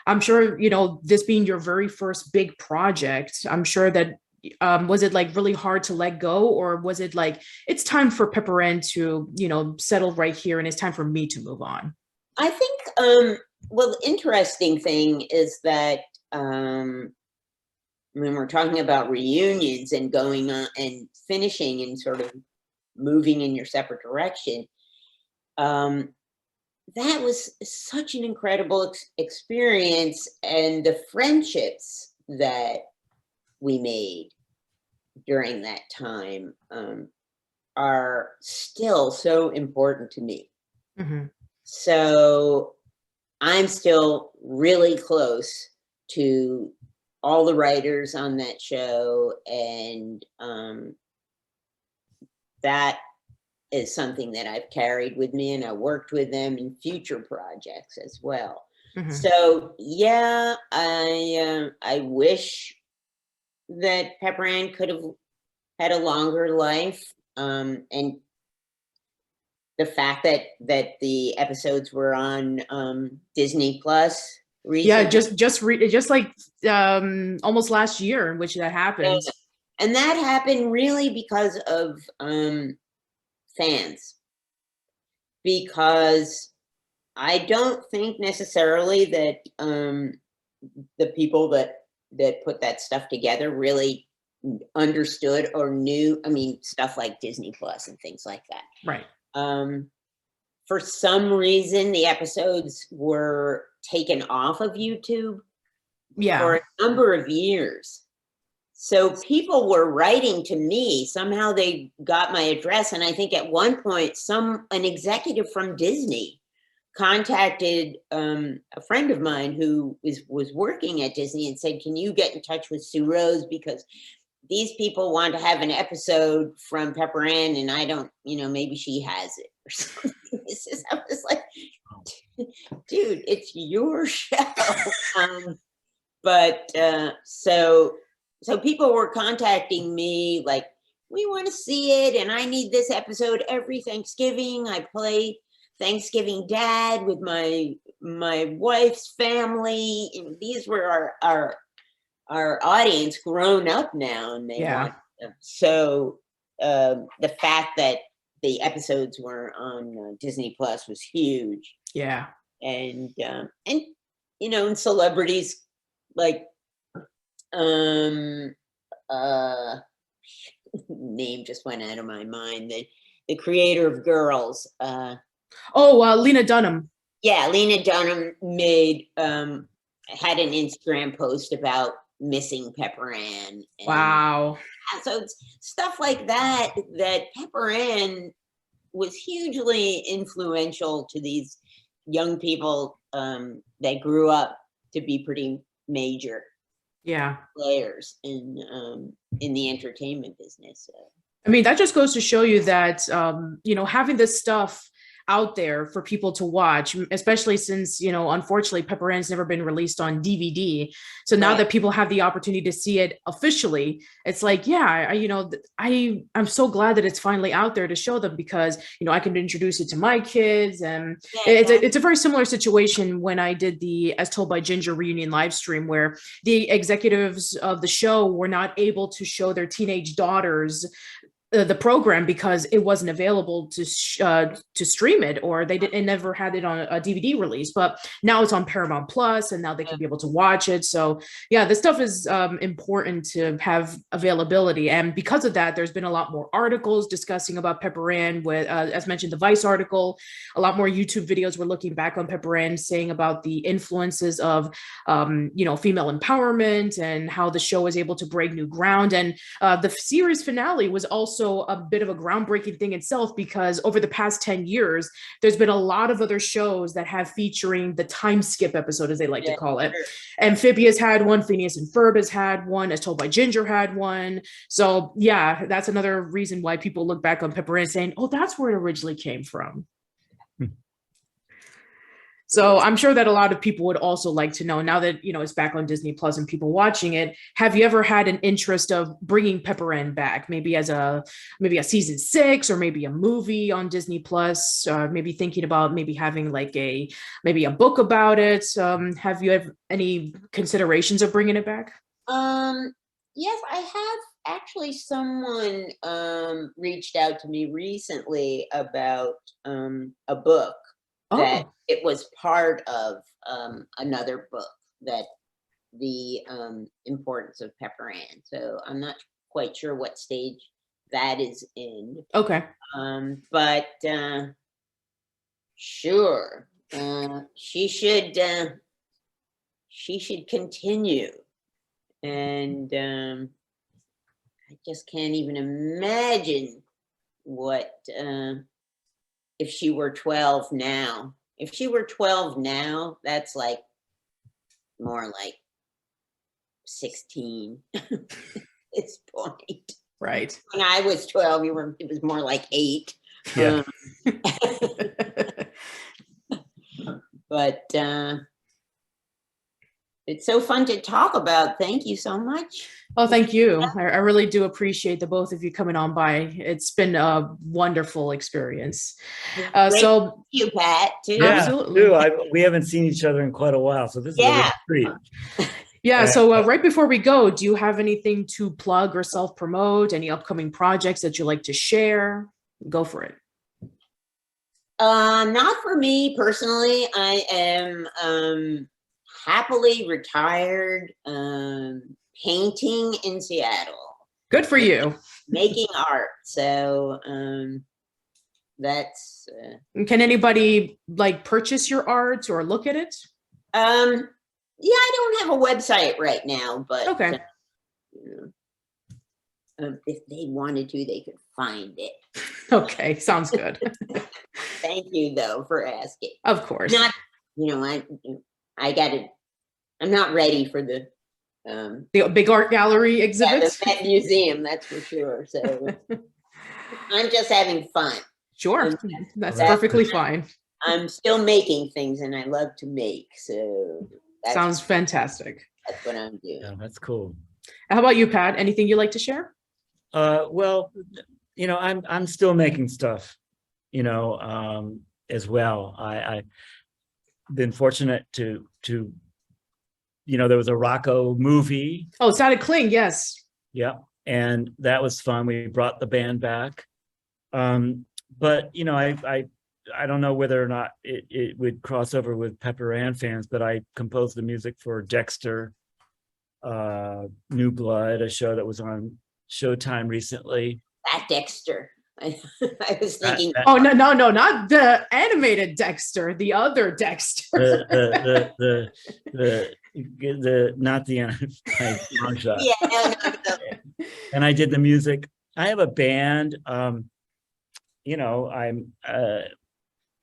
I'm sure, this being your very first big project, I'm sure that was it like really hard to let go, or was it like, it's time for Pepper Ann to, settle right here and it's time for me to move on? I think, well, the interesting thing is that when we're talking about reunions and going on and finishing and sort of moving in your separate direction, that was such an incredible experience. And the friendships that we made during that time are still so important to me. So I'm still really close to all the writers on that show, and that is something that I've carried with me, and I worked with them in future projects as well. So yeah, I wish that Pepper Ann could have had a longer life, and the fact that the episodes were on Disney Plus recently. Yeah, just like almost last year in which that happened. Yeah. And that happened really because of fans. Because I don't think necessarily that the people that put that stuff together really understood or knew. I mean, stuff like Disney Plus and things like that. Right. For some reason, the episodes were taken off of YouTube for a number of years. So people were writing to me. Somehow they got my address. And I think at one point, an executive from Disney contacted a friend of mine who was working at Disney and said, can you get in touch with Sue Rose? Because these people want to have an episode from Pepper Ann, and I don't, maybe she has it or something. I was like, dude, it's your show. So people were contacting me like, we want to see it, and I need this episode every Thanksgiving. I play Thanksgiving Dad with my wife's family. And these were our audience grown up now, and they want them. So the fact that the episodes were on Disney Plus was huge. Yeah. And and celebrities like name just went out of my mind. The creator of Girls. Lena Dunham. Yeah, Lena Dunham had an Instagram post about missing Pepper Ann. Wow. So it's stuff like that Pepper Ann was hugely influential to these young people that grew up to be pretty major players in the entertainment business. I mean, that just goes to show you that, having this stuff out there for people to watch, especially since, unfortunately, Pepper Ann's never been released on DVD. So now that people have the opportunity to see it officially, it's like, I'm so glad that it's finally out there to show them, because, I can introduce it to my kids. And it's a very similar situation when I did the As Told by Ginger reunion live stream, where the executives of the show were not able to show their teenage daughters the program because it wasn't available to stream it, or they never had it on a DVD release. But now it's on Paramount Plus, and now they can be able to watch it. So this stuff is important to have availability, and because of that, there's been a lot more articles discussing about Pepper Ann. With as mentioned, the Vice article, a lot more YouTube videos were looking back on Pepper Ann, saying about the influences of female empowerment and how the show was able to break new ground. And the series finale was also a bit of a groundbreaking thing itself, because over the past 10 years, there's been a lot of other shows that have featuring the time skip episode, as they like to call it. Amphibious had one, Phineas and Ferb has had one, As Told by Ginger had one. So that's another reason why people look back on Pepper Ann saying, oh, that's where it originally came from. So I'm sure that a lot of people would also like to know, now that, it's back on Disney Plus and people watching it, have you ever had an interest of bringing Pepper Ann back, maybe as a season 6, or maybe a movie on Disney Plus, maybe thinking about maybe having like a book about it? Have you have any considerations of bringing it back? Yes, I have actually. Someone reached out to me recently about a book that it was part of another book, that the importance of Pepper Ann. So I'm not quite sure what stage that is in. Okay. But sure, she should continue. And I just can't even imagine what if she were 12 now. If she were 12 now, that's like more like 16 at this point. Right. When I was 12, it was more like 8. Yeah. But it's so fun to talk about. Thank you so much. Oh, thank you. I really do appreciate the both of you coming on by. It's been a wonderful experience. So thank you, Pat, too. Yeah, absolutely. We haven't seen each other in quite a while, so this is a real treat. Yeah. So right before we go, do you have anything to plug or self-promote? Any upcoming projects that you like to share? Go for it. Not for me personally. I am happily retired, painting in Seattle. Good for you. Making art. So that's. Can anybody like purchase your art or look at it? Yeah, I don't have a website right now, but okay. if they wanted to, they could find it. Okay, sounds good. Thank you, though, for asking. Of course. Not, I got to. I'm not ready for the big art gallery exhibits. that museum, that's for sure. So I'm just having fun. Sure, that's perfectly fine. I'm still making things, and I love to make. So sounds fantastic. That's what I'm doing. Yeah, that's cool. How about you, Pat? Anything you'd like to share? Well, I'm still making stuff, as well. I've been fortunate to there was a Rocco movie. Oh, Static Cling, yes. Yeah, and that was fun. We brought the band back. But I don't know whether or not it would cross over with Pepper Ann fans, but I composed the music for Dexter, New Blood, a show that was on Showtime recently. That Dexter. I was thinking. Oh no, not the animated Dexter, the other Dexter. the not the long shot. Yeah, no. And I did the music. I have a band.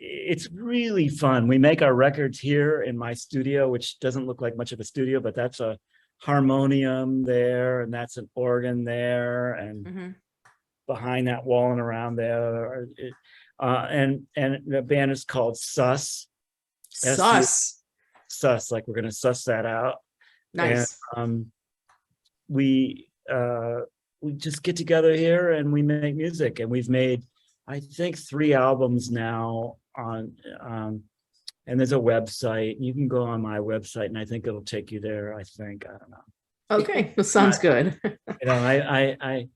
It's really fun. We make our records here in my studio, which doesn't look like much of a studio, but that's a harmonium there, and that's an organ there, and behind that wall and around there, and the band is called Sus. Sus, like we're gonna suss that out. Nice. And we just get together here and we make music, and we've made, I think, 3 albums now on and there's a website. You can go on my website and I think it'll take you there. I don't know. Okay, that sounds good. I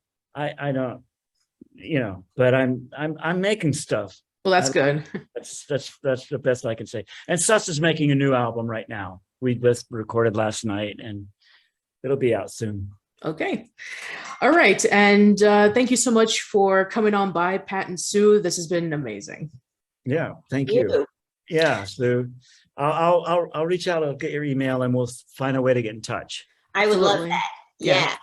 don't, but I'm making stuff. Well, that's good. That's the best I can say. And Sus is making a new album right now. We just recorded last night and it'll be out soon. Okay. All right. And thank you so much for coming on by, Pat and Sue. This has been amazing. Yeah. Thank you. Yeah. So I'll reach out. I'll get your email and we'll find a way to get in touch. I would love that. Yeah.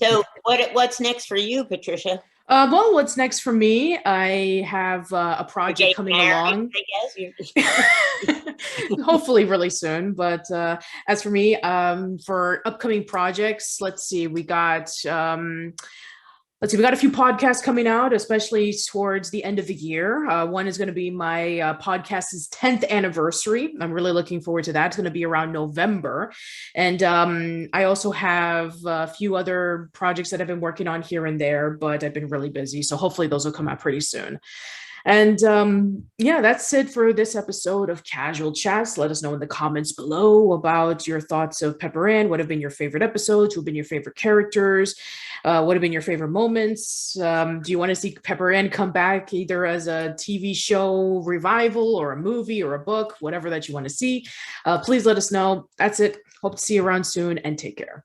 So what's next for you, Patricia? Well, what's next for me? I have a project coming along. I guess. Hopefully really soon. But as for me, for upcoming projects, let's see, we got a few podcasts coming out, especially towards the end of the year. One is going to be my podcast's 10th anniversary. I'm really looking forward to that. It's going to be around November. And I also have a few other projects that I've been working on here and there, but I've been really busy. So hopefully those will come out pretty soon. And that's it for this episode of Casual Chats. Let us know in the comments below about your thoughts of Pepper Ann. What have been your favorite episodes? Who have been your favorite characters? What have been your favorite moments? Do you want to see Pepper Ann come back either as a TV show revival or a movie or a book, whatever that you want to see? Please let us know. That's it. Hope to see you around soon and take care.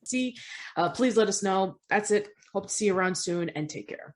Please let us know. That's it. Hope to see you around soon and take care.